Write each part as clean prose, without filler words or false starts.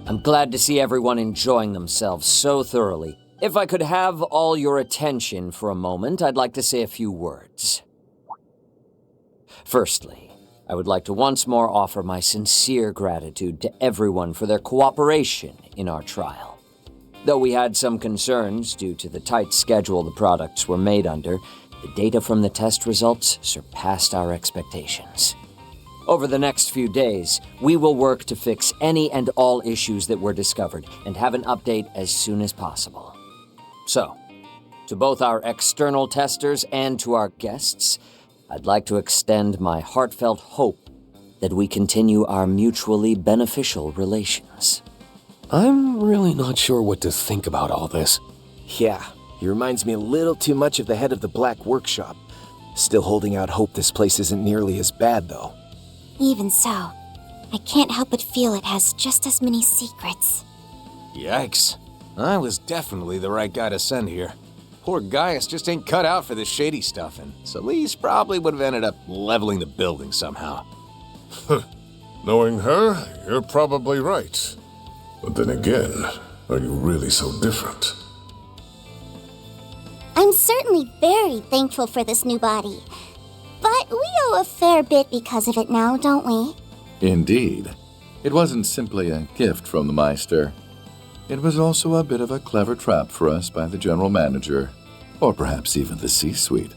I'm glad to see everyone enjoying themselves so thoroughly. If I could have all your attention for a moment, I'd like to say a few words. Firstly, I would like to once more offer my sincere gratitude to everyone for their cooperation in our trial. Though we had some concerns due to the tight schedule the products were made under, the data from the test results surpassed our expectations. Over the next few days, we will work to fix any and all issues that were discovered and have an update as soon as possible. So, to both our external testers and to our guests, I'd like to extend my heartfelt hope that we continue our mutually beneficial relations. I'm really not sure what to think about all this. Yeah, he reminds me a little too much of the head of the Black Workshop. Still holding out hope this place isn't nearly as bad, though. Even so, I can't help but feel it has just as many secrets. Yikes. I was definitely the right guy to send here. Poor Gaius just ain't cut out for this shady stuff, and Celise probably would have ended up leveling the building somehow. Knowing her, you're probably right. But then again, are you really so different? I'm certainly very thankful for this new body. But we owe a fair bit because of it now, don't we? Indeed. It wasn't simply a gift from the Meister. It was also a bit of a clever trap for us by the General Manager, or perhaps even the C-Suite.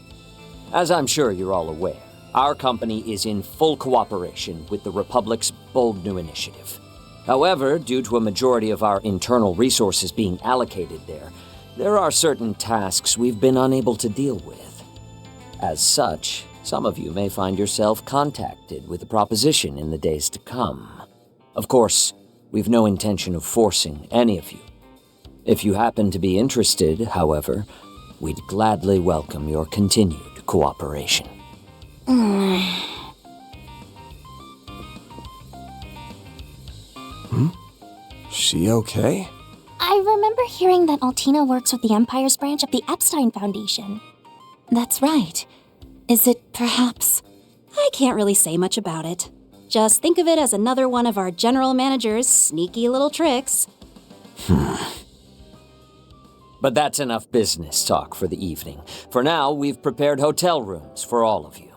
As I'm sure you're all aware, our company is in full cooperation with the Republic's bold new initiative. However, due to a majority of our internal resources being allocated there are certain tasks we've been unable to deal with. As such, some of you may find yourself contacted with a proposition in the days to come. Of course, we've no intention of forcing any of you. If you happen to be interested, however, we'd gladly welcome your continued cooperation. She okay? I remember hearing that Altina works with the Empire's branch of the Epstein Foundation. That's right. Is it perhaps... I can't really say much about it. Just think of it as another one of our general manager's sneaky little tricks. But that's enough business talk for the evening. For now, we've prepared hotel rooms for all of you.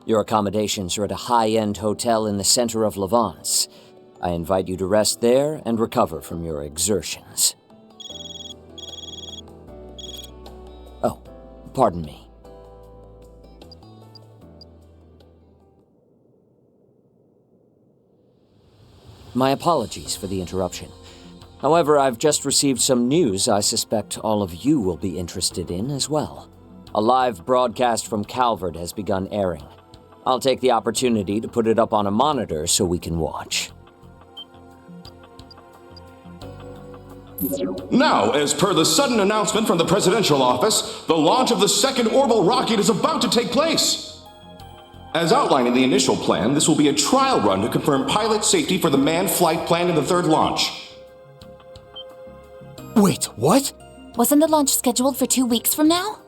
Your accommodations are at a high-end hotel in the center of Levance. I invite you to rest there and recover from your exertions. Oh, pardon me. My apologies for the interruption. However, I've just received some news I suspect all of you will be interested in as well. A live broadcast from Calvert has begun airing. I'll take the opportunity to put it up on a monitor so we can watch. Now, as per the sudden announcement from the presidential office, the launch of the second orbital rocket is about to take place. As outlined in the initial plan, this will be a trial run to confirm pilot safety for the manned flight planned in the third launch. Wait, what? Wasn't the launch scheduled for 2 weeks from now?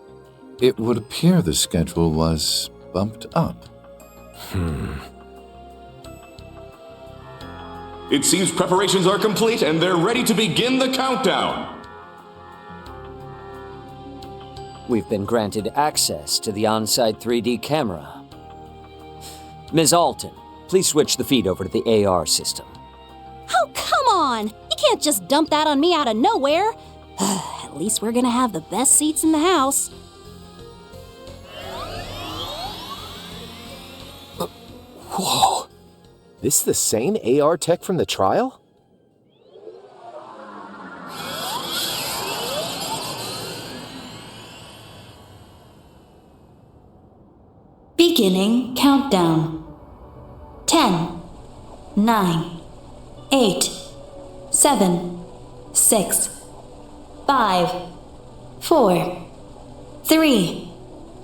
It would appear the schedule was bumped up. It seems preparations are complete and they're ready to begin the countdown. We've been granted access to the on-site 3D camera. Ms. Alton, please switch the feed over to the AR system. Oh, come on! You can't just dump that on me out of nowhere! At least we're gonna have the best seats in the house. Whoa. This the same AR tech from the trial? Beginning countdown. 10, 9, 8, 7, 6, 5, 4, 3,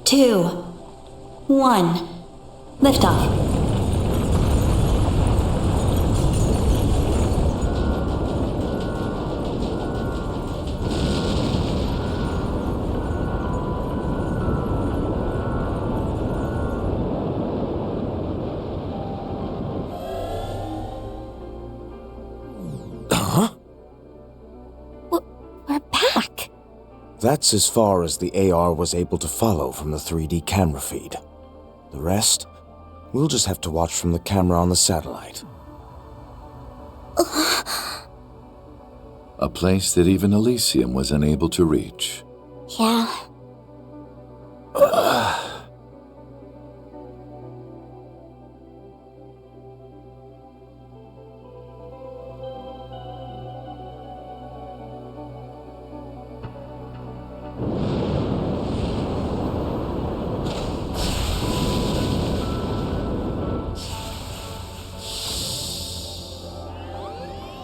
2, 1. Liftoff. Huh? That's as far as the AR was able to follow from the 3D camera feed. The rest, we'll just have to watch from the camera on the satellite. A place that even Elysium was unable to reach. Yeah.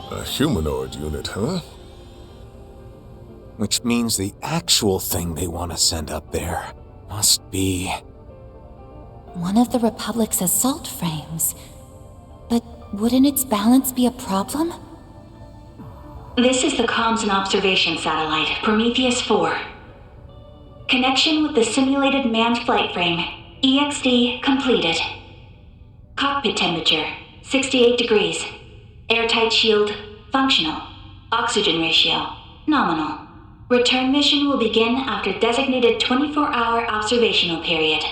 A humanoid unit, huh? Which means the actual thing they want to send up there must be... One of the Republic's assault frames. But wouldn't its balance be a problem? This is the Comms and Observation Satellite, Prometheus 4. Connection with the simulated manned flight frame, EXD completed. Cockpit temperature, 68 degrees. Airtight shield, functional. Oxygen ratio, nominal. Return mission will begin after designated 24-hour observational period.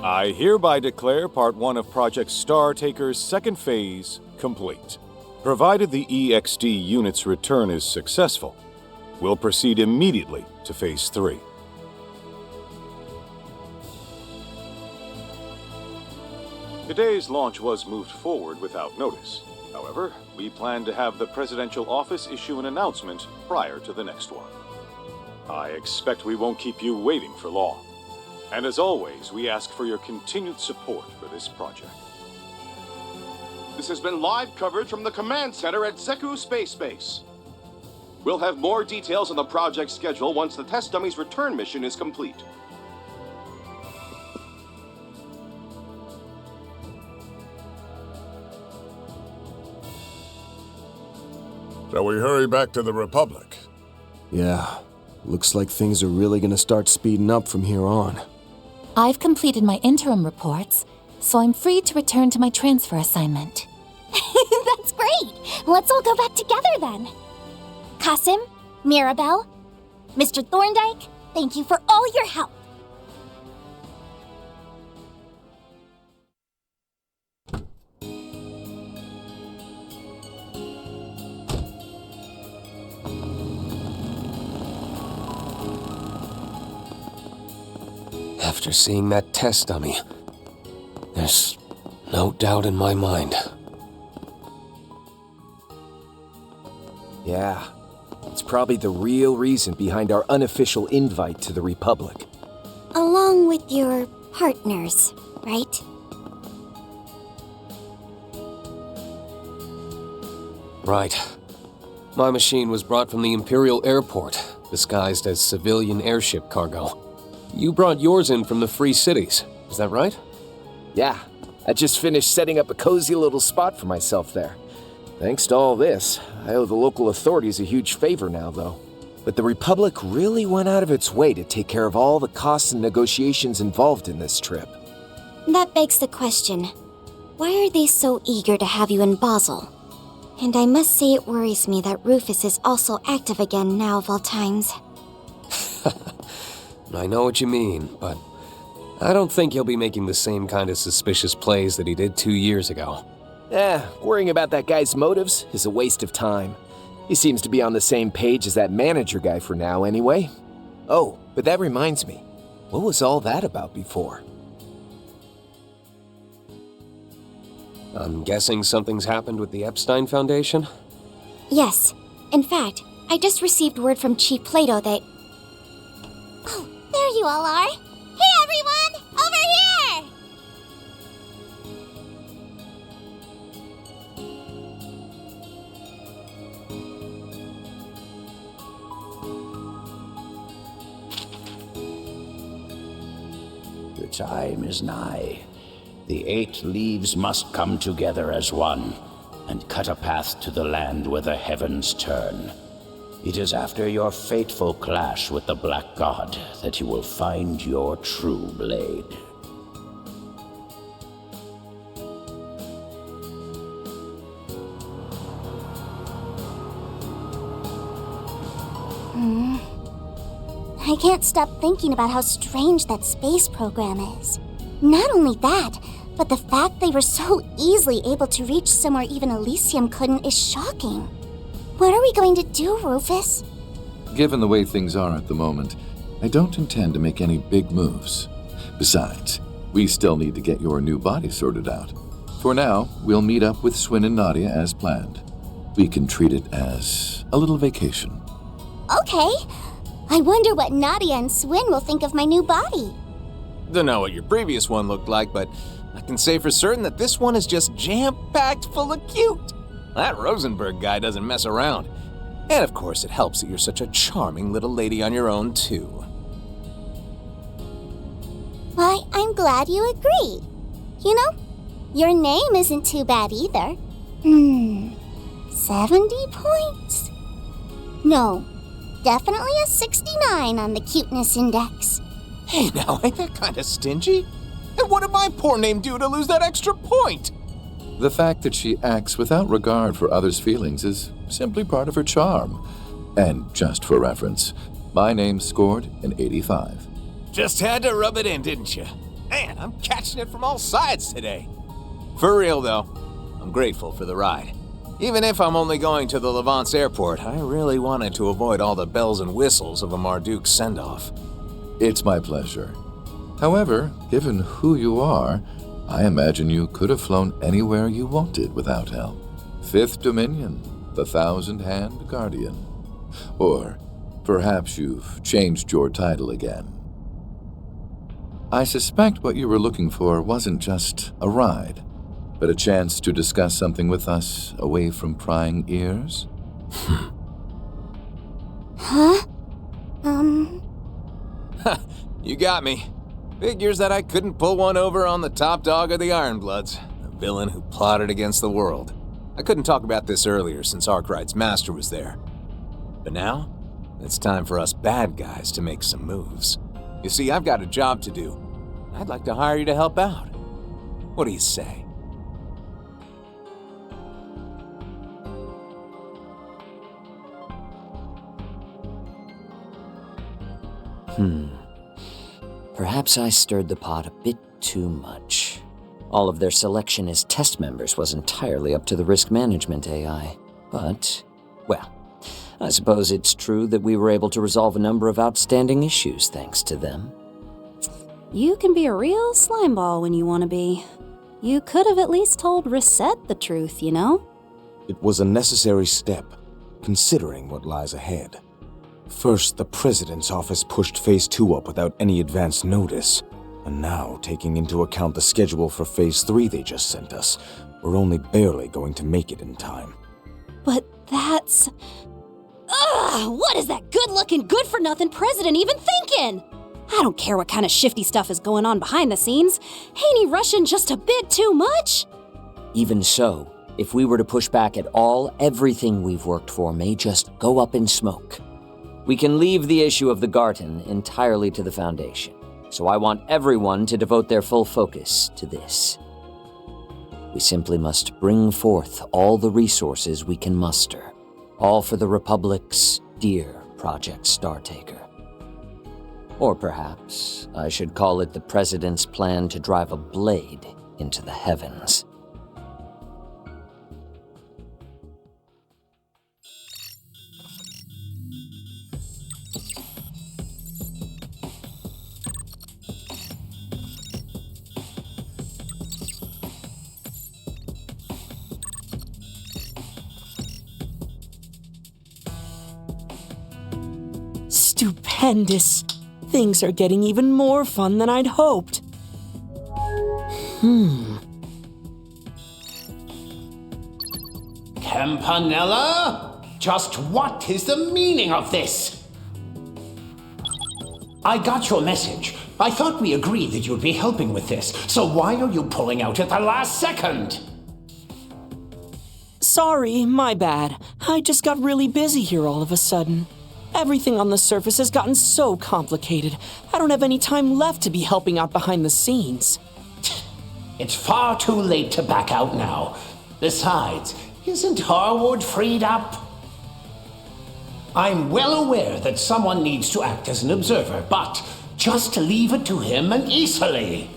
I hereby declare Part 1 of Project Star Taker's second phase complete. Provided the EXD unit's return is successful, we'll proceed immediately to Phase 3. Today's launch was moved forward without notice. However, we plan to have the Presidential Office issue an announcement prior to the next one. I expect we won't keep you waiting for long. And as always, we ask for your continued support for this project. This has been live coverage from the command center at Zeku Space Base. We'll have more details on the project schedule once the test dummy's return mission is complete. Shall we hurry back to the Republic? Yeah, looks like things are really gonna start speeding up from here on. I've completed my interim reports, so I'm free to return to my transfer assignment. That's great! Let's all go back together then. Kasim, Mirabelle, Mr. Thorndyke, thank you for all your help. After seeing that test dummy, there's no doubt in my mind. Yeah, it's probably the real reason behind our unofficial invite to the Republic. Along with your partners, right? Right. My machine was brought from the Imperial Airport, disguised as civilian airship cargo. You brought yours in from the Free Cities, is that right? Yeah, I just finished setting up a cozy little spot for myself there. Thanks to all this, I owe the local authorities a huge favor now, though. But the Republic really went out of its way to take care of all the costs and negotiations involved in this trip. That begs the question, why are they so eager to have you in Basel? And I must say it worries me that Rufus is also active again now of all times. I know what you mean, but I don't think he'll be making the same kind of suspicious plays that he did 2 years ago. Worrying about that guy's motives is a waste of time. He seems to be on the same page as that manager guy for now, anyway. Oh, but that reminds me. What was all that about before? I'm guessing something's happened with the Epstein Foundation? Yes. In fact, I just received word from Chief Plato that... Oh, there you all are! Hey everyone! Over here! The time is nigh. The 8 leaves must come together as one, and cut a path to the land where the heavens turn. It is after your fateful clash with the Black God that you will find your true blade. I can't stop thinking about how strange that space program is. Not only that, but the fact they were so easily able to reach somewhere even Elysium couldn't is shocking. What are we going to do, Rufus? Given the way things are at the moment, I don't intend to make any big moves. Besides, we still need to get your new body sorted out. For now, we'll meet up with Swin and Nadia as planned. We can treat it as a little vacation. Okay. I wonder what Nadia and Swin will think of my new body. Don't know what your previous one looked like, but I can say for certain that this one is just jam-packed full of cute. That Rosenberg guy doesn't mess around. And of course, it helps that you're such a charming little lady on your own, too. Why, I'm glad you agree. You know, your name isn't too bad either. 70 points? No, definitely a 69 on the cuteness index. Hey, now, ain't that kind of stingy? And what did my poor name do to lose that extra point? The fact that she acts without regard for others' feelings is simply part of her charm. And just for reference, my name scored an 85. Just had to rub it in, didn't you? Man, I'm catching it from all sides today. For real, though, I'm grateful for the ride. Even if I'm only going to the Levance airport, I really wanted to avoid all the bells and whistles of a Marduk send-off. It's my pleasure. However, given who you are, I imagine you could have flown anywhere you wanted without help. Fifth Dominion, the Thousand-Hand Guardian. Or perhaps you've changed your title again. I suspect what you were looking for wasn't just a ride, but a chance to discuss something with us away from prying ears? Huh? You got me. Figures that I couldn't pull one over on the top dog of the Ironbloods, a villain who plotted against the world. I couldn't talk about this earlier since Arkwright's master was there. But now, it's time for us bad guys to make some moves. You see, I've got a job to do. I'd like to hire you to help out. What do you say? Perhaps I stirred the pot a bit too much. All of their selection as test members was entirely up to the risk management AI. But, well, I suppose it's true that we were able to resolve a number of outstanding issues thanks to them. You can be a real slimeball when you want to be. You could have at least told Reset the truth, you know? It was a necessary step, considering what lies ahead. First, the President's office pushed Phase 2 up without any advance notice. And now, taking into account the schedule for Phase 3 they just sent us, we're only barely going to make it in time. But that's... Ugh! What is that good-looking, good-for-nothing president even thinking? I don't care what kind of shifty stuff is going on behind the scenes. Ain't he rushing just a bit too much? Even so, if we were to push back at all, everything we've worked for may just go up in smoke. We can leave the issue of the Garten entirely to the Foundation, so I want everyone to devote their full focus to this. We simply must bring forth all the resources we can muster, all for the Republic's dear Project Startaker. Or perhaps I should call it the President's plan to drive a blade into the heavens. Stupendous. Things are getting even more fun than I'd hoped. Campanella? Just what is the meaning of this? I got your message. I thought we agreed that you'd be helping with this, so why are you pulling out at the last second? Sorry, my bad. I just got really busy here all of a sudden. Everything on the surface has gotten so complicated. I don't have any time left to be helping out behind the scenes. It's far too late to back out now. Besides, isn't Harwood freed up? I'm well aware that someone needs to act as an observer, but just leave it to him and Isali.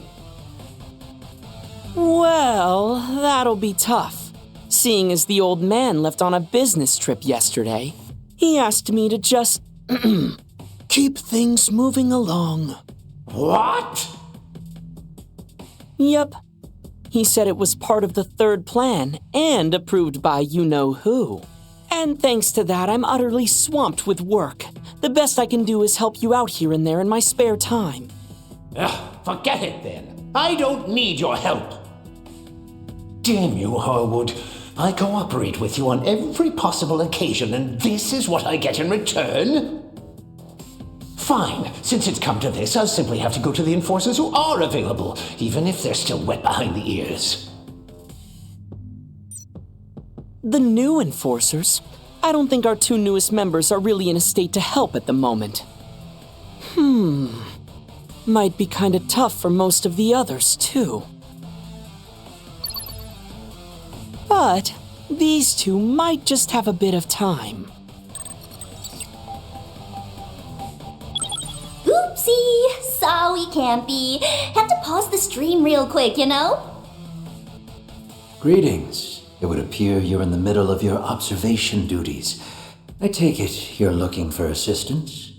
Well, that'll be tough. Seeing as the old man left on a business trip yesterday, he asked me to just keep things moving along. What? Yep. He said it was part of the third plan and approved by you-know-who. And thanks to that, I'm utterly swamped with work. The best I can do is help you out here and there in my spare time. Forget it then. I don't need your help. Damn you, Harwood. I cooperate with you on every possible occasion, and this is what I get in return? Fine. Since it's come to this, I'll simply have to go to the enforcers who are available, even if they're still wet behind the ears. The new enforcers? I don't think our two newest members are really in a state to help at the moment. Might be kinda tough for most of the others, too. But these two might just have a bit of time. Oopsie! Sorry, Campy. Had to pause the stream real quick, you know? Greetings. It would appear you're in the middle of your observation duties. I take it you're looking for assistance?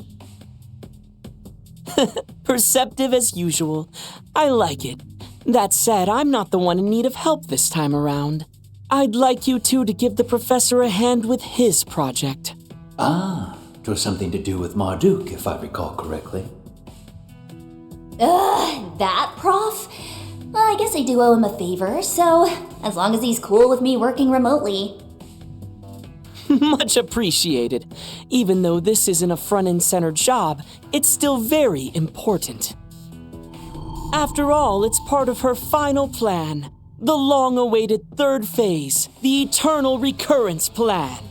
Perceptive as usual. I like it. That said, I'm not the one in need of help this time around. I'd like you two to give the professor a hand with his project. It was something to do with Marduk, if I recall correctly. That prof? Well, I guess I do owe him a favor, so as long as he's cool with me working remotely. Much appreciated. Even though this isn't a front and center job, it's still very important. After all, it's part of her final plan. The long-awaited third phase, the Eternal Recurrence Plan.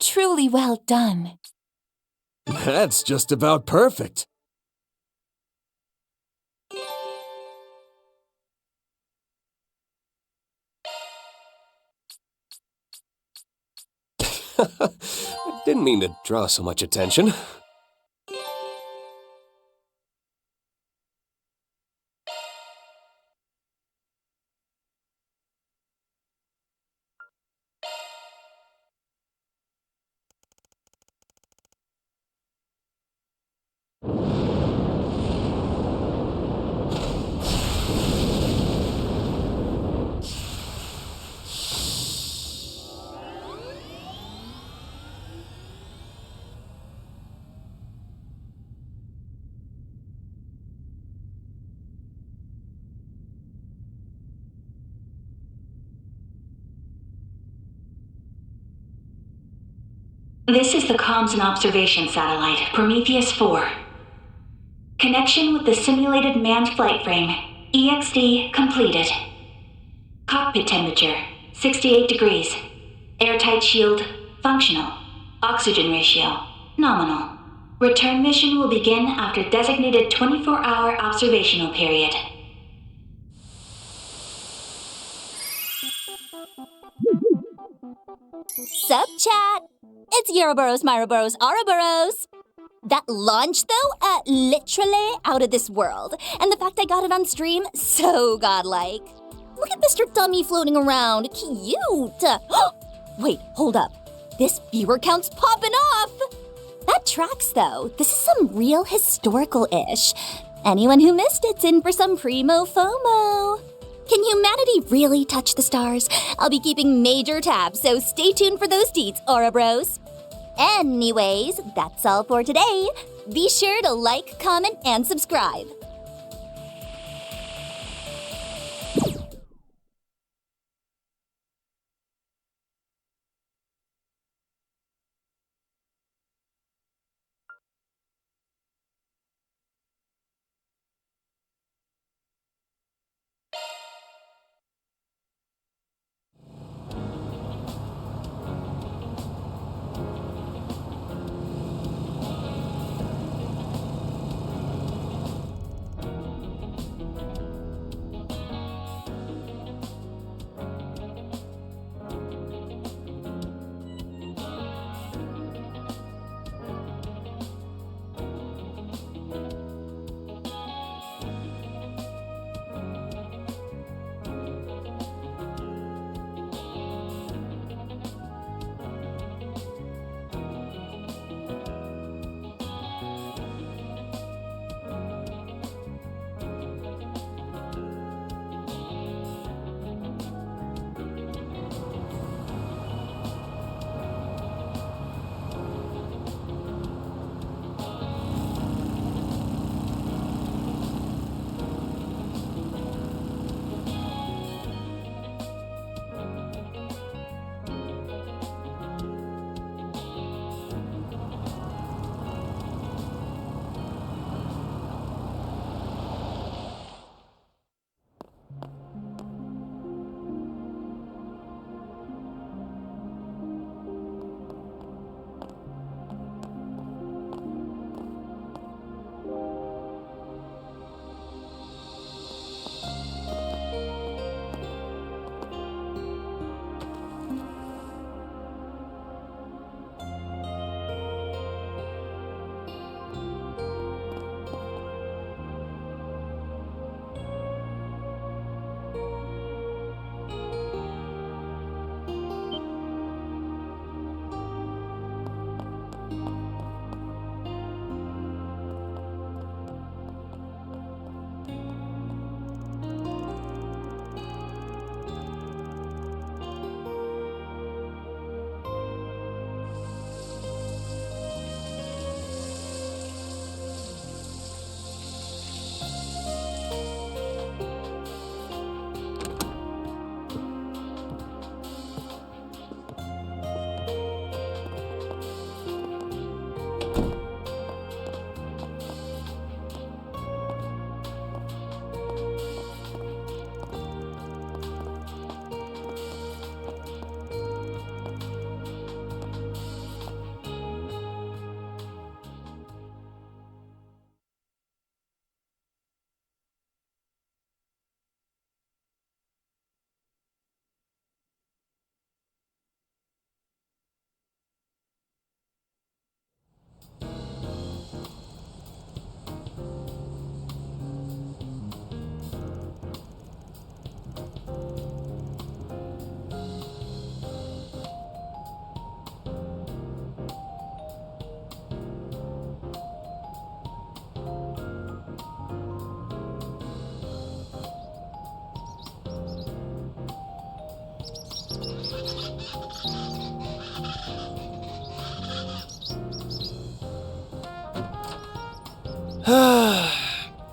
Truly well done. That's just about perfect. Didn't mean to draw so much attention. This is the Comms and Observation Satellite, Prometheus 4. Connection with the simulated manned flight frame, EXD, completed. Cockpit temperature, 68 degrees. Airtight shield, functional. Oxygen ratio, nominal. Return mission will begin after designated 24-hour observational period. Sup, chat? It's Ouroboros, Myroboros, Ouroboros. That launch, though, literally out of this world. And the fact I got it on stream, so godlike. Look at Mr. Dummy floating around. Cute. Wait, hold up. This viewer count's popping off. That tracks, though. This is some real historical-ish. Anyone who missed it's in for some primo FOMO. Can humanity really touch the stars? I'll be keeping major tabs, so stay tuned for those deets, Ouroboros. Anyways, that's all for today. Be sure to like, comment, and subscribe.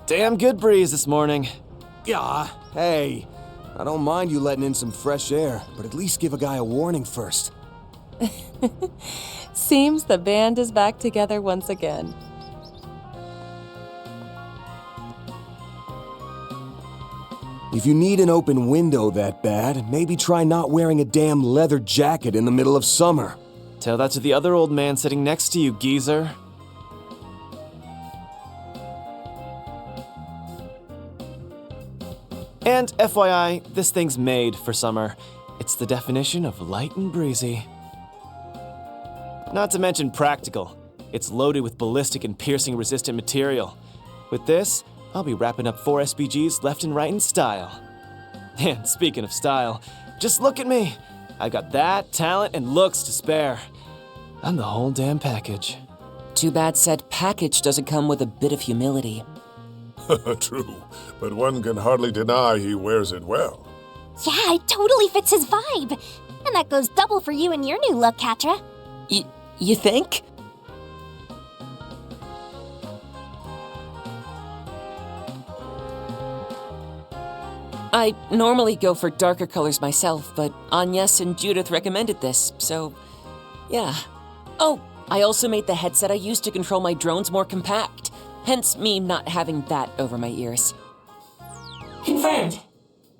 Damn good breeze this morning. Yeah, hey. I don't mind you letting in some fresh air, but at least give a guy a warning first. Seems the band is back together once again. If you need an open window that bad, maybe try not wearing a damn leather jacket in the middle of summer. Tell that to the other old man sitting next to you, geezer. And FYI, this thing's made for summer. It's the definition of light and breezy. Not to mention practical. It's loaded with ballistic and piercing resistant material. With this, I'll be wrapping up 4 SPGs left and right in style. And speaking of style, just look at me. I've got that, talent, and looks to spare. I'm the whole damn package. Too bad said package doesn't come with a bit of humility. True, but one can hardly deny he wears it well. Yeah, it totally fits his vibe. And that goes double for you and your new look, Katra. You think? I normally go for darker colors myself, but Agnes and Judith recommended this, so yeah. Oh, I also made the headset I use to control my drones more compact, hence me not having that over my ears. Confirmed.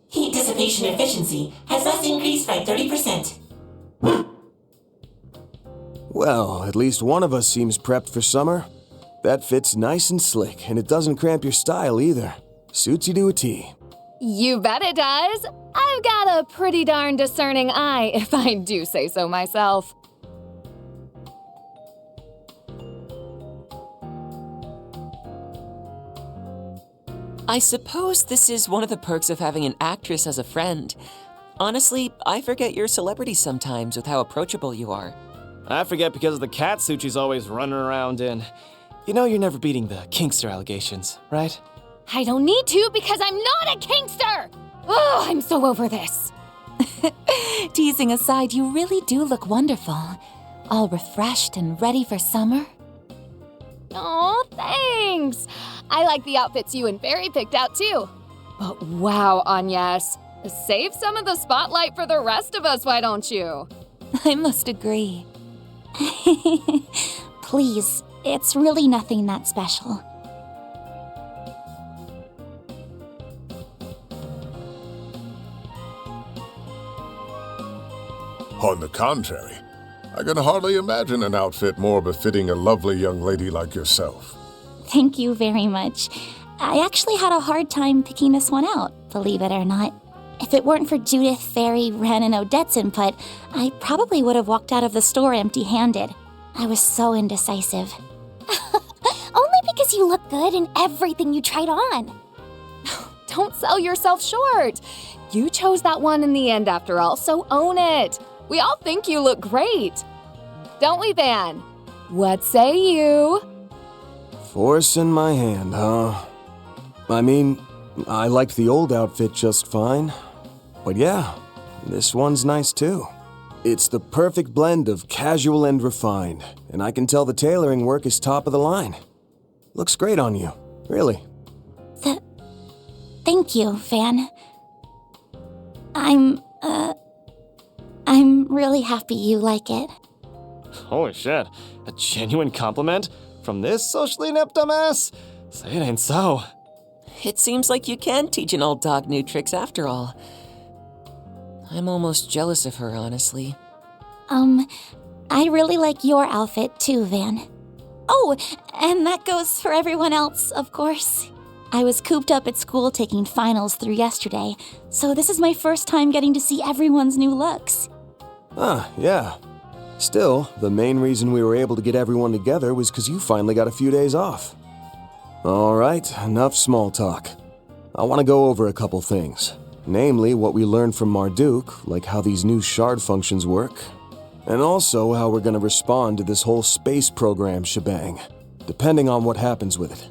Heat dissipation efficiency has thus increased by 30%. Well, at least one of us seems prepped for summer. That fits nice and slick, and it doesn't cramp your style either. Suits you to a T. You bet it does. I've got a pretty darn discerning eye, if I do say so myself. I suppose this is one of the perks of having an actress as a friend. Honestly, I forget you're celebrities sometimes with how approachable you are. I forget because of the cat suit she's always running around in. You know you're never beating the Kingster allegations, right? I don't need to because I'm not a Kingster! Oh, I'm so over this. Teasing aside, you really do look wonderful. All refreshed and ready for summer. Oh, thanks. I like the outfits you and Barry picked out too. But wow, Agnes, save some of the spotlight for the rest of us, why don't you? I must agree. Please, it's really nothing that special. On the contrary, I can hardly imagine an outfit more befitting a lovely young lady like yourself. Thank you very much. I actually had a hard time picking this one out, believe it or not. If it weren't for Judith, Fairy, Ren, and Odette's input, I probably would have walked out of the store empty-handed. I was so indecisive. Only because you look good in everything you tried on. Don't sell yourself short. You chose that one in the end after all, so own it. We all think you look great. Don't we, Van? What say you? Force in my hand, huh? I mean, I liked the old outfit just fine. But yeah, this one's nice too. It's the perfect blend of casual and refined, and I can tell the tailoring work is top of the line. Looks great on you, really. Thank you, Van. I'm really happy you like it. Holy shit, a genuine compliment? From this socially inept dumbass? Say it ain't so. It seems like you can teach an old dog new tricks after all. I'm almost jealous of her, honestly. I really like your outfit too, Van. Oh, and that goes for everyone else, of course. I was cooped up at school taking finals through yesterday, so this is my first time getting to see everyone's new looks. Yeah. Still, the main reason we were able to get everyone together was because you finally got a few days off. All right, enough small talk. I want to go over a couple things. Namely, what we learned from Marduk, like how these new shard functions work, and also how we're going to respond to this whole space program shebang, depending on what happens with it.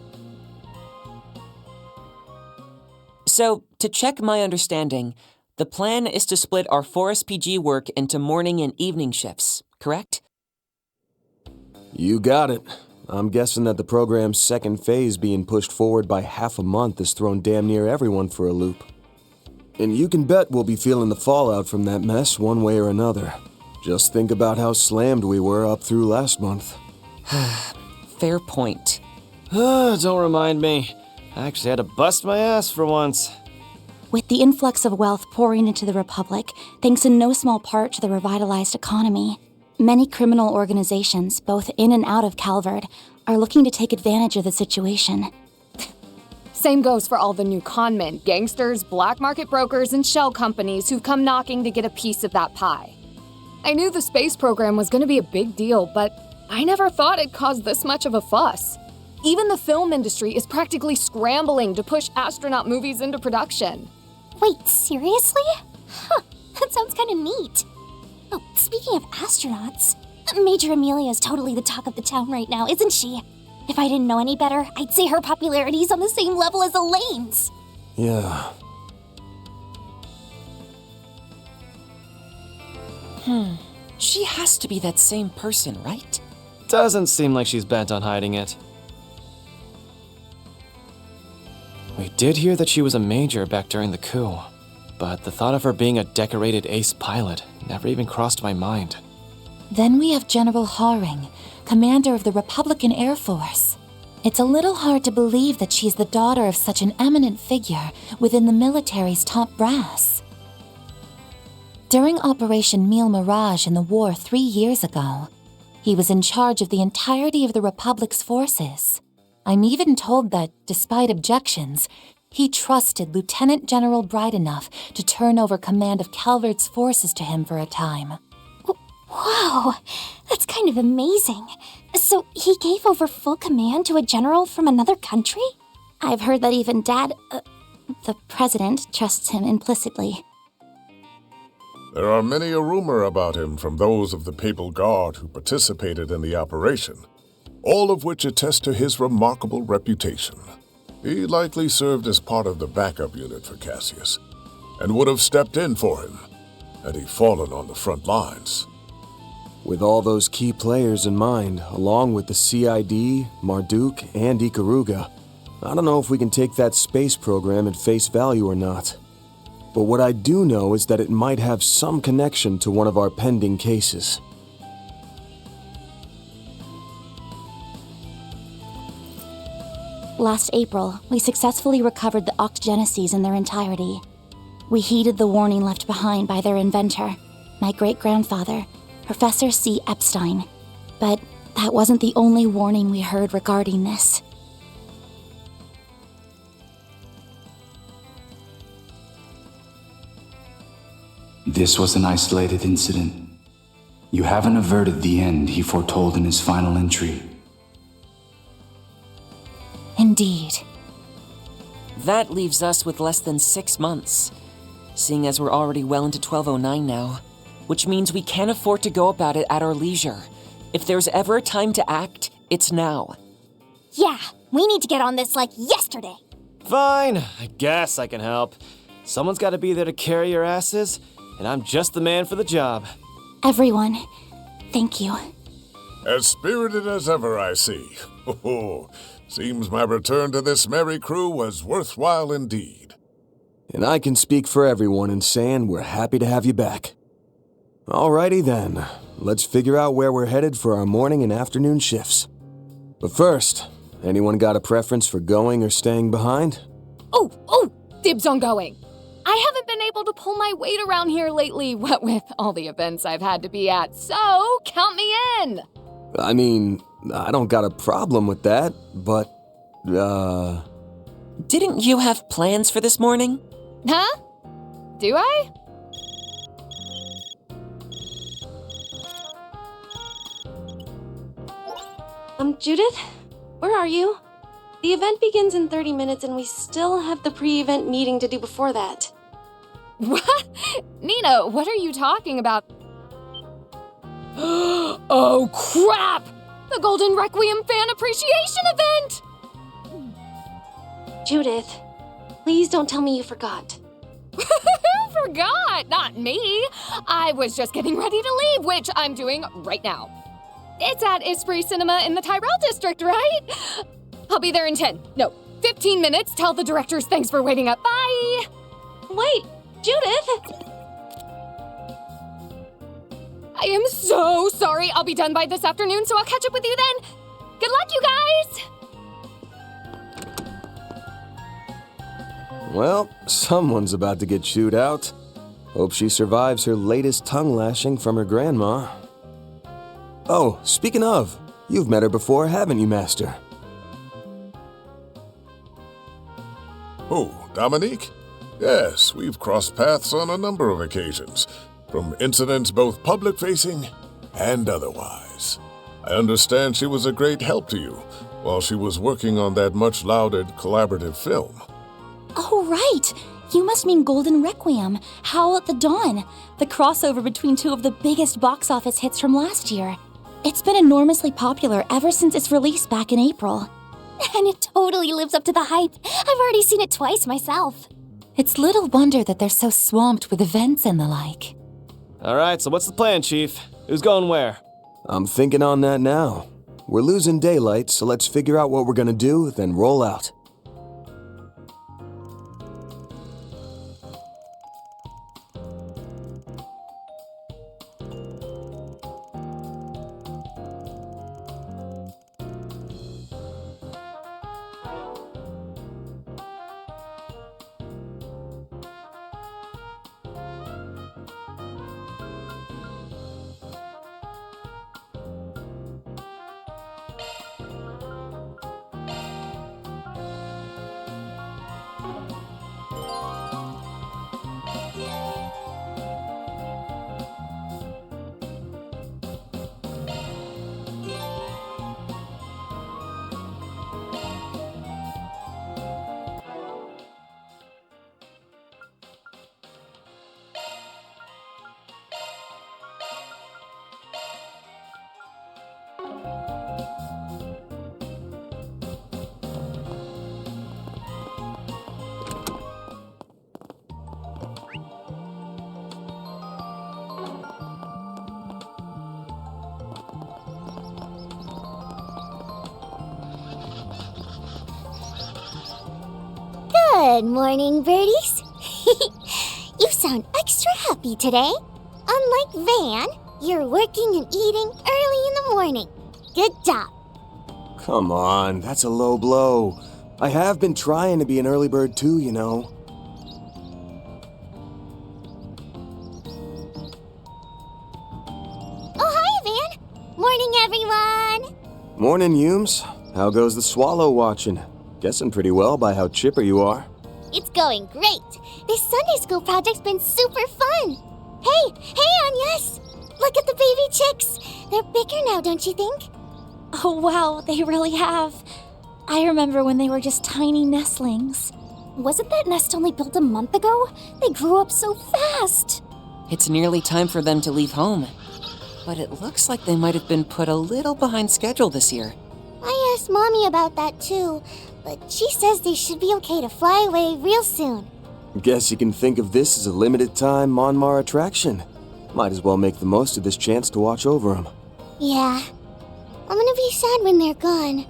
So, to check my understanding, the plan is to split our 4SPG work into morning and evening shifts, correct? You got it. I'm guessing that the program's second phase being pushed forward by half a month has thrown damn near everyone for a loop. And you can bet we'll be feeling the fallout from that mess one way or another. Just think about how slammed we were up through last month. Fair point. Don't remind me. I actually had to bust my ass for once. With the influx of wealth pouring into the Republic, thanks in no small part to the revitalized economy, many criminal organizations, both in and out of Calvard, are looking to take advantage of the situation. Same goes for all the new conmen, gangsters, black market brokers, and shell companies who've come knocking to get a piece of that pie. I knew the space program was going to be a big deal, but I never thought it'd cause this much of a fuss. Even the film industry is practically scrambling to push astronaut movies into production. Wait, seriously? Huh, that sounds kind of neat. Oh, speaking of astronauts, Major Amelia's totally the talk of the town right now, isn't she? If I didn't know any better, I'd say her popularity is on the same level as Elaine's. Yeah. She has to be that same person, right? Doesn't seem like she's bent on hiding it. We did hear that she was a major back during the coup, but the thought of her being a decorated ace pilot never even crossed my mind. Then we have General Haring, commander of the Republican Air Force. It's a little hard to believe that she's the daughter of such an eminent figure within the military's top brass. During Operation Mille Mirage in the war 3 years ago, he was in charge of the entirety of the Republic's forces. I'm even told that, despite objections, he trusted Lieutenant General Bright enough to turn over command of Calvard's forces to him for a time. Wow, that's kind of amazing. So he gave over full command to a general from another country? I've heard that even Dad, the president, trusts him implicitly. There are many a rumor about him from those of the Papal Guard who participated in the operation, all of which attest to his remarkable reputation. He likely served as part of the backup unit for Cassius, and would have stepped in for him had he fallen on the front lines. With all those key players in mind, along with the CID, Marduk, and Ikaruga, I don't know if we can take that space program at face value or not. But what I do know is that it might have some connection to one of our pending cases. Last April, we successfully recovered the Octogeneses in their entirety. We heeded the warning left behind by their inventor, my great-grandfather, Professor C. Epstein. But that wasn't the only warning we heard regarding this. This was an isolated incident. You haven't averted the end he foretold in his final entry. Indeed. That leaves us with less than 6 months, seeing as we're already well into 1209 now, which means we can't afford to go about it at our leisure. If there's ever a time to act, it's now. Yeah, we need to get on this like yesterday. Fine, I guess I can help. Someone's got to be there to carry your asses, and I'm just the man for the job. Everyone, thank you. As spirited as ever, I see. Seems my return to this merry crew was worthwhile indeed. And I can speak for everyone in saying we're happy to have you back. Alrighty then, let's figure out where we're headed for our morning and afternoon shifts. But first, anyone got a preference for going or staying behind? Oh, dibs on going. I haven't been able to pull my weight around here lately, what with all the events I've had to be at, so count me in. I mean, I don't got a problem with that, but, Didn't you have plans for this morning? Huh? Do I? Judith? Where are you? The event begins in 30 minutes and we still have the pre-event meeting to do before that. What? Nina, what are you talking about? Oh, crap! The Golden Requiem Fan Appreciation Event! Judith, please don't tell me you forgot. Who forgot? Not me. I was just getting ready to leave, which I'm doing right now. It's at Esprit Cinema in the Tyrell District, right? I'll be there in 15 minutes. Tell the directors thanks for waiting up. Bye! Wait, Judith! I am so sorry. I'll be done by this afternoon, so I'll catch up with you then. Good luck, you guys! Well, someone's about to get chewed out. Hope she survives her latest tongue lashing from her grandma. Oh, speaking of, you've met her before, haven't you, Master? Who, Dominique? Yes, we've crossed paths on a number of occasions, from incidents both public-facing and otherwise. I understand she was a great help to you while she was working on that much-lauded collaborative film. Oh, right! You must mean Golden Requiem, Howl at the Dawn, the crossover between two of the biggest box office hits from last year. It's been enormously popular ever since its release back in April. And it totally lives up to the hype. I've already seen it twice myself. It's little wonder that they're so swamped with events and the like. Alright, so what's the plan, Chief? Who's going where? I'm thinking on that now. We're losing daylight, so let's figure out what we're gonna do, then roll out. Good morning, birdies. You sound extra happy today. Unlike Van, you're working and eating early in the morning. Good job. Come on, that's a low blow. I have been trying to be an early bird too, you know. Oh, hi, Van. Morning, everyone. Morning, Humes. How goes the swallow watching? Guessing pretty well by how chipper you are. It's going great. This Sunday school project's been super fun. Hey, Agnes! Look at the baby chicks. They're bigger now, don't you think? Oh, wow, they really have. I remember when they were just tiny nestlings. Wasn't that nest only built a month ago? They grew up so fast. It's nearly time for them to leave home. But it looks like they might have been put a little behind schedule this year. I asked Mommy about that too, but she says they should be okay to fly away real soon. Guess you can think of this as a limited-time Monmar attraction. Might as well make the most of this chance to watch over them. Yeah. I'm gonna be sad when they're gone.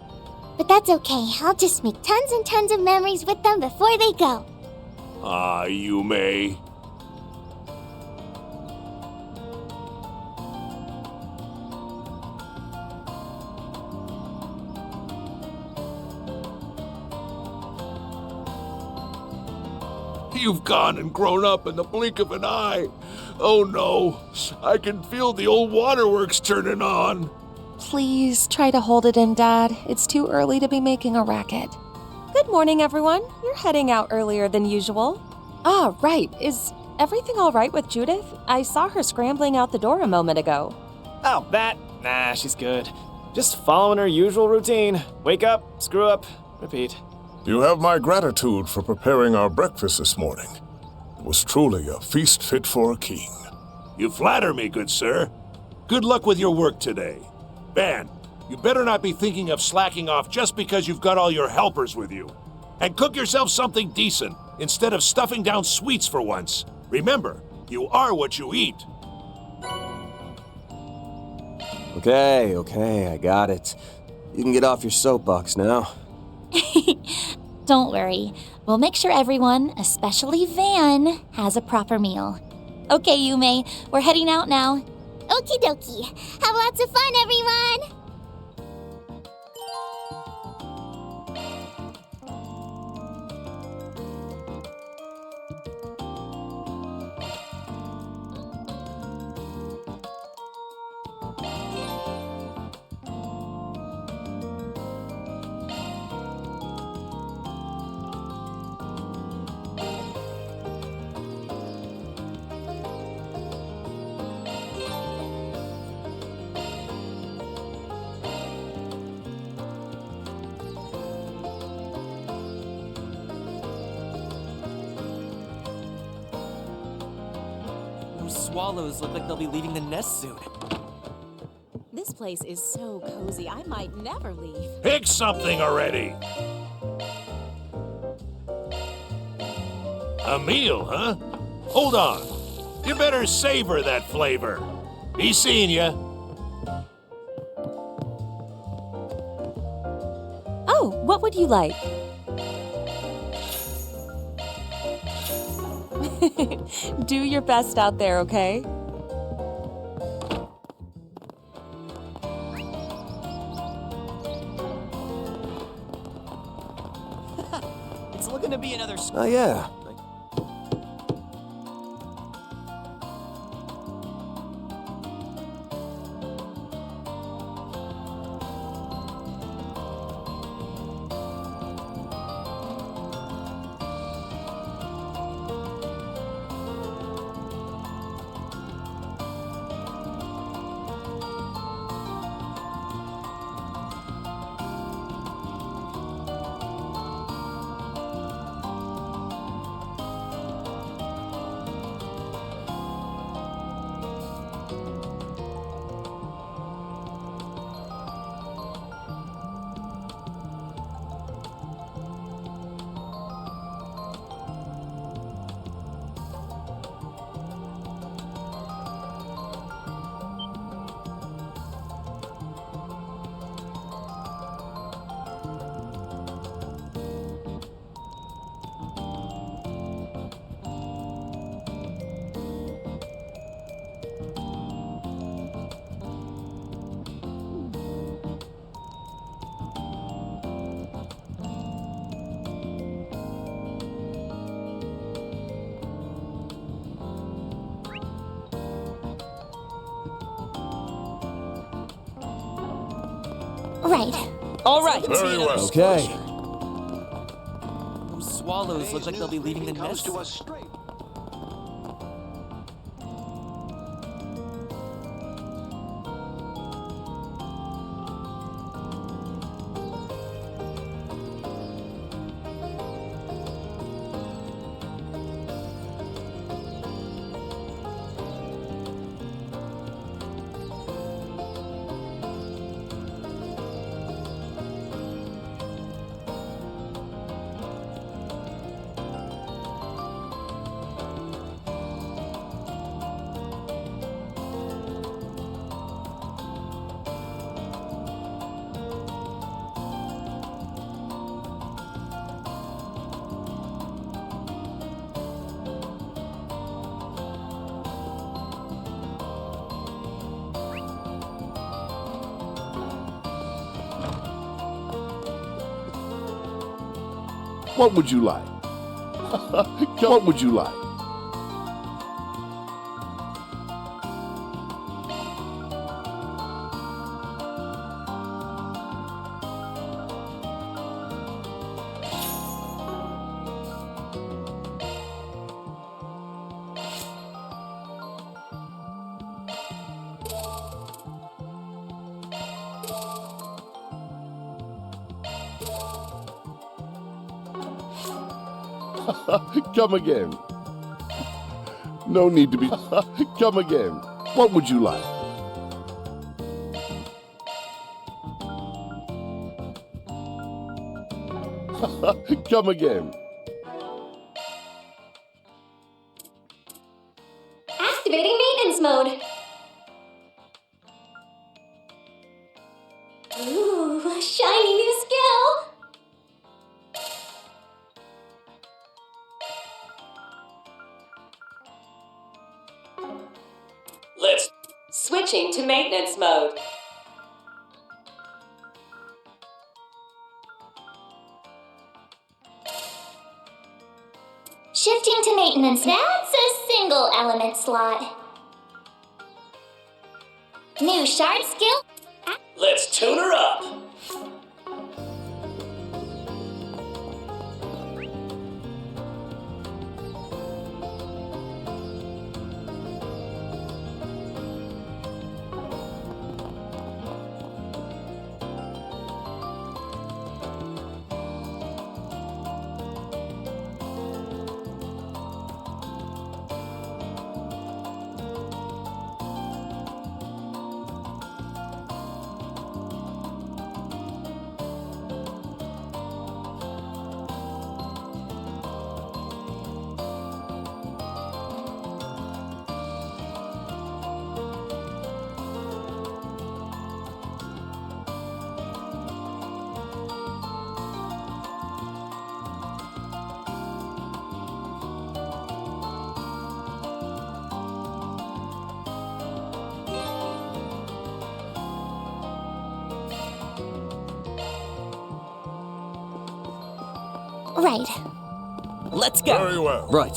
But that's okay. I'll just make tons and tons of memories with them before they go. Ah, Yume. You've gone and grown up in the blink of an eye. Oh no, I can feel the old waterworks turning on. Please try to hold it in, Dad. It's too early to be making a racket. Good morning, everyone. You're heading out earlier than usual. Ah, right. Is everything all right with Judith? I saw her scrambling out the door a moment ago. Oh, that? Nah, she's good. Just following her usual routine. Wake up, screw up, repeat. You have my gratitude for preparing our breakfast this morning. It was truly a feast fit for a king. You flatter me, good sir. Good luck with your work today. Van, you better not be thinking of slacking off just because you've got all your helpers with you. And cook yourself something decent instead of stuffing down sweets for once. Remember, you are what you eat. Okay, I got it. You can get off your soapbox now. Don't worry. We'll make sure everyone, especially Van, has a proper meal. Okay, Yume, we're heading out now. Okie dokie. Have lots of fun, everyone! Those swallows look like they'll be leaving the nest soon. This place is so cozy, I might never leave. Pick something already! A meal, huh? Hold on. You better savor that flavor. Be seeing ya. Oh, what would you like? Do your best out there, okay? It's looking to be another. Oh, yeah. Right. All right. Very well. Okay. Those swallows look like they'll be leaving the nest soon. What would you like? What would you like? Come again. No need to be. Come again. What would you like? Come again. Activating maintenance mode. Ooh, shiny new skill. Switching to maintenance mode. Shifting to maintenance. That's a single element slot. New shard skill. Let's tune her up. Right. Let's go. Very well. Right.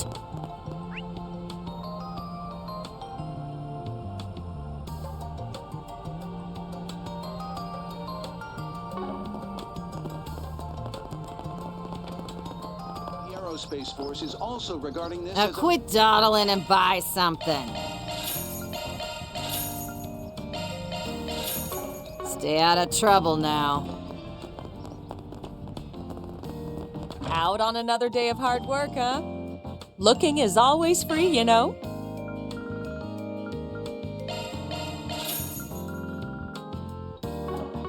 The Aerospace Force is also regarding this Now as quit dawdling and buy something. Stay out of trouble now. Out on another day of hard work, huh? Looking is always free, you know.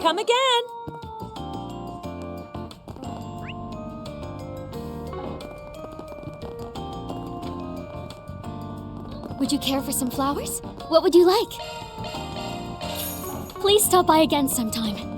Come again. Would you care for some flowers? What would you like? Please stop by again sometime.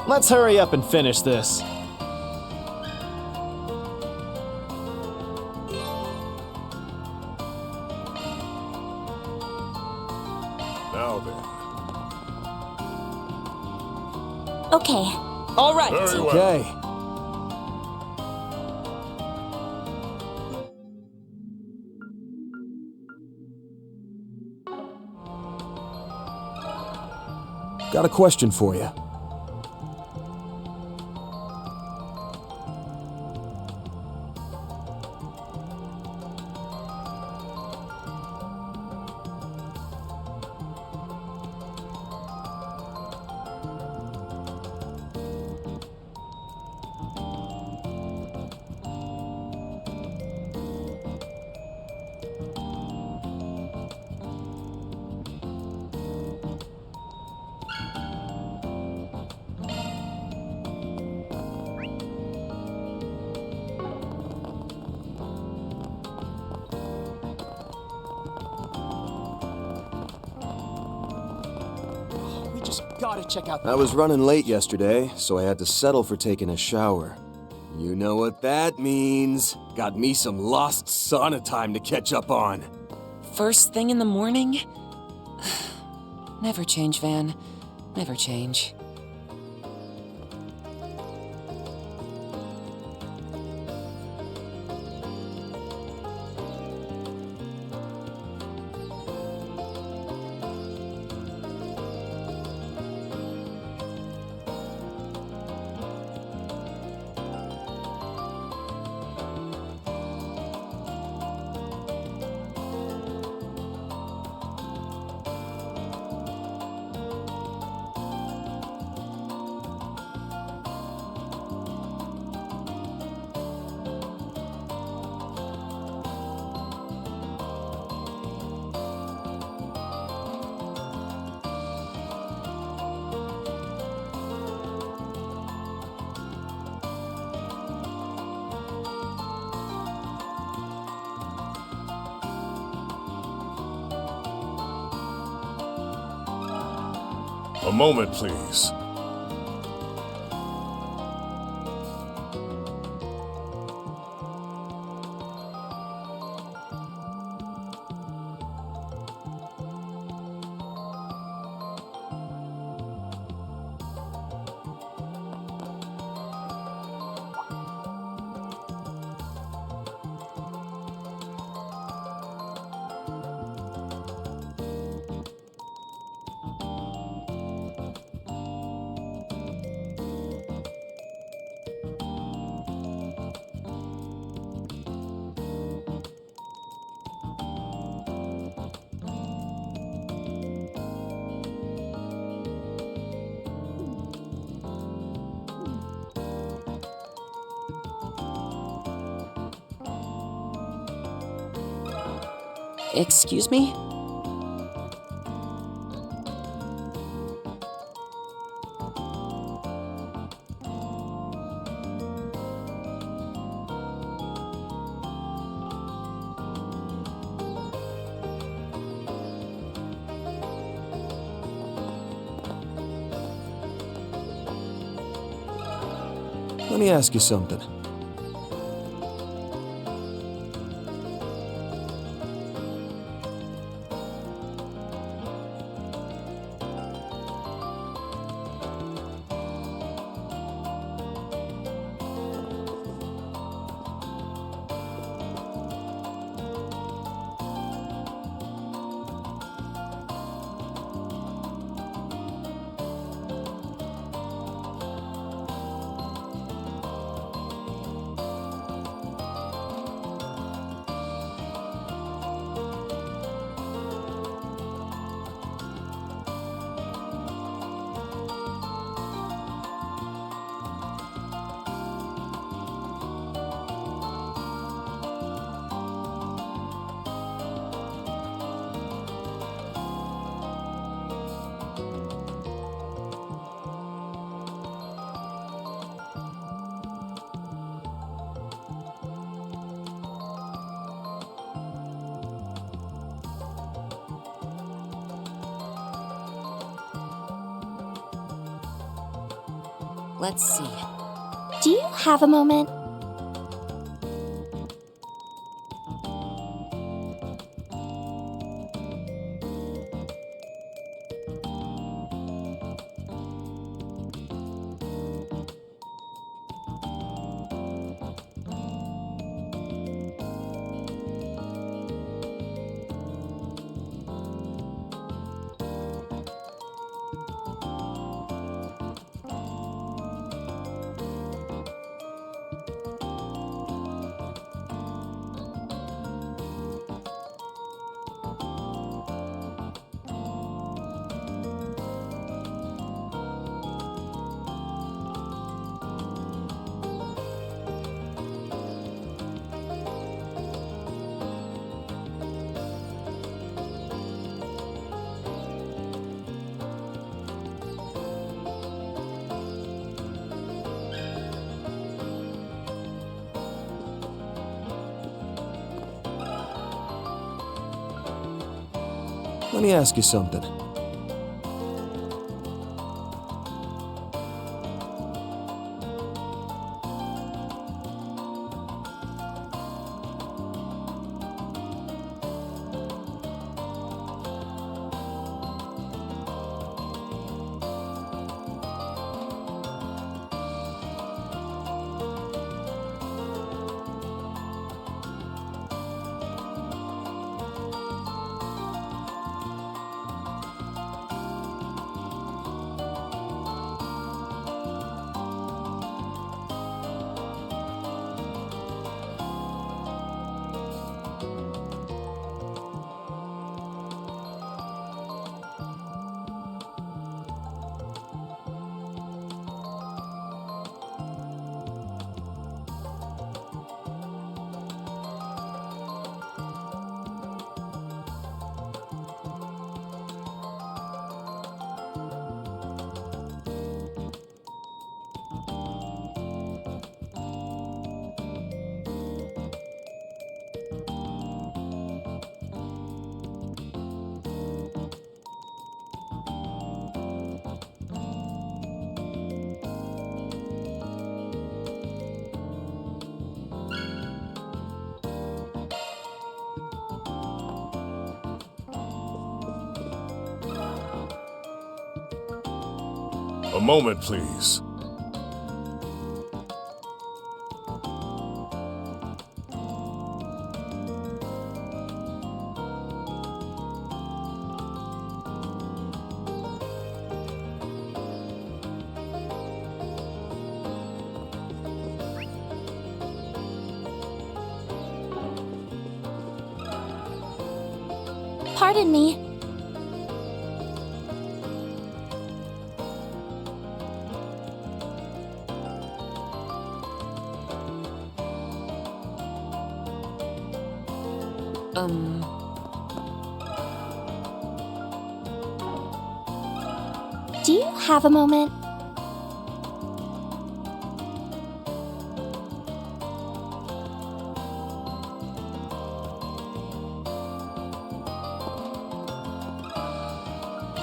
Let's hurry up and finish this. Now then. Okay. All right. Very well. Okay. Got a question for you. Gotta check out. I was running late yesterday, so I had to settle for taking a shower. You know what that means. Got me some lost sauna time to catch up on. First thing in the morning? Never change, Van. Never change. A moment, please. Excuse me? Let me ask you something. Let's see. Do you have a moment? Let me ask you something. A moment, please. Pardon me. Do you have a moment?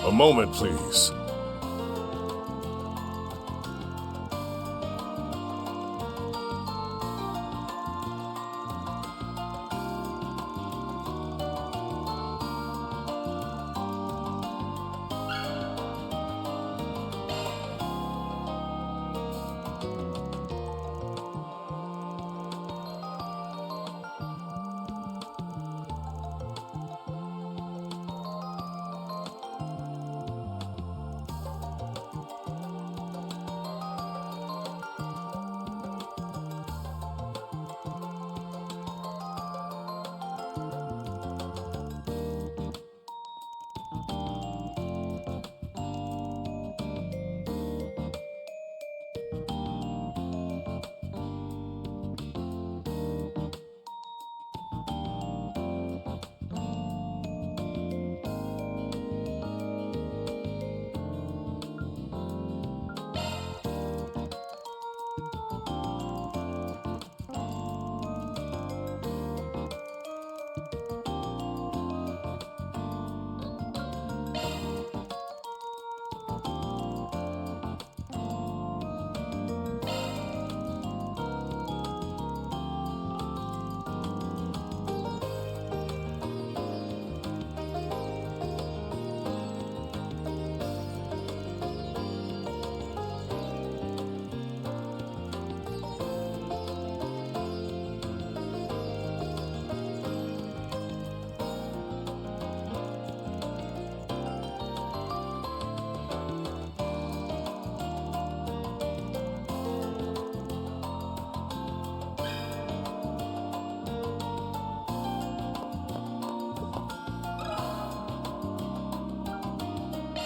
A moment, please.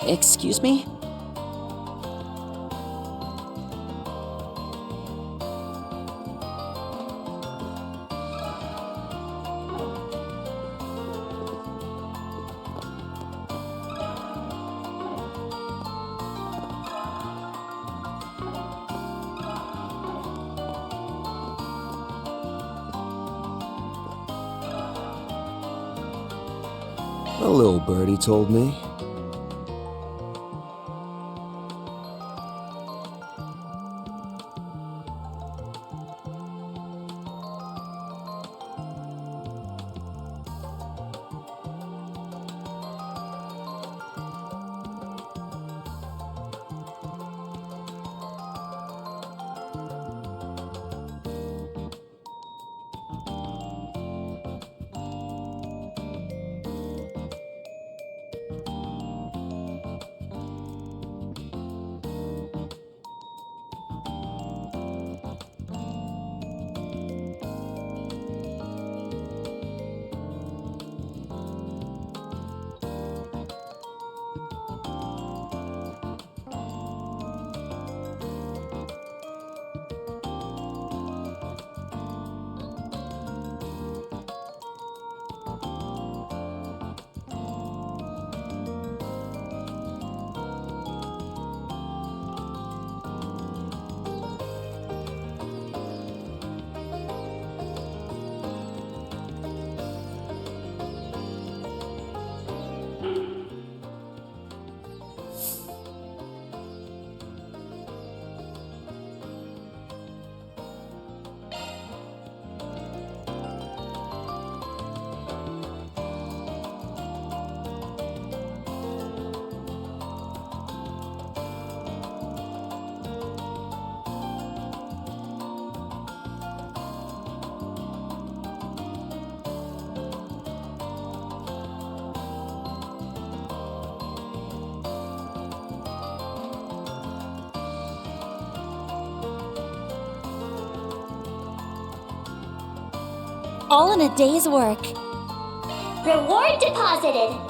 Excuse me? A little birdie told me. all in a day's work. Reward deposited.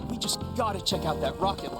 We just gotta check out that rocket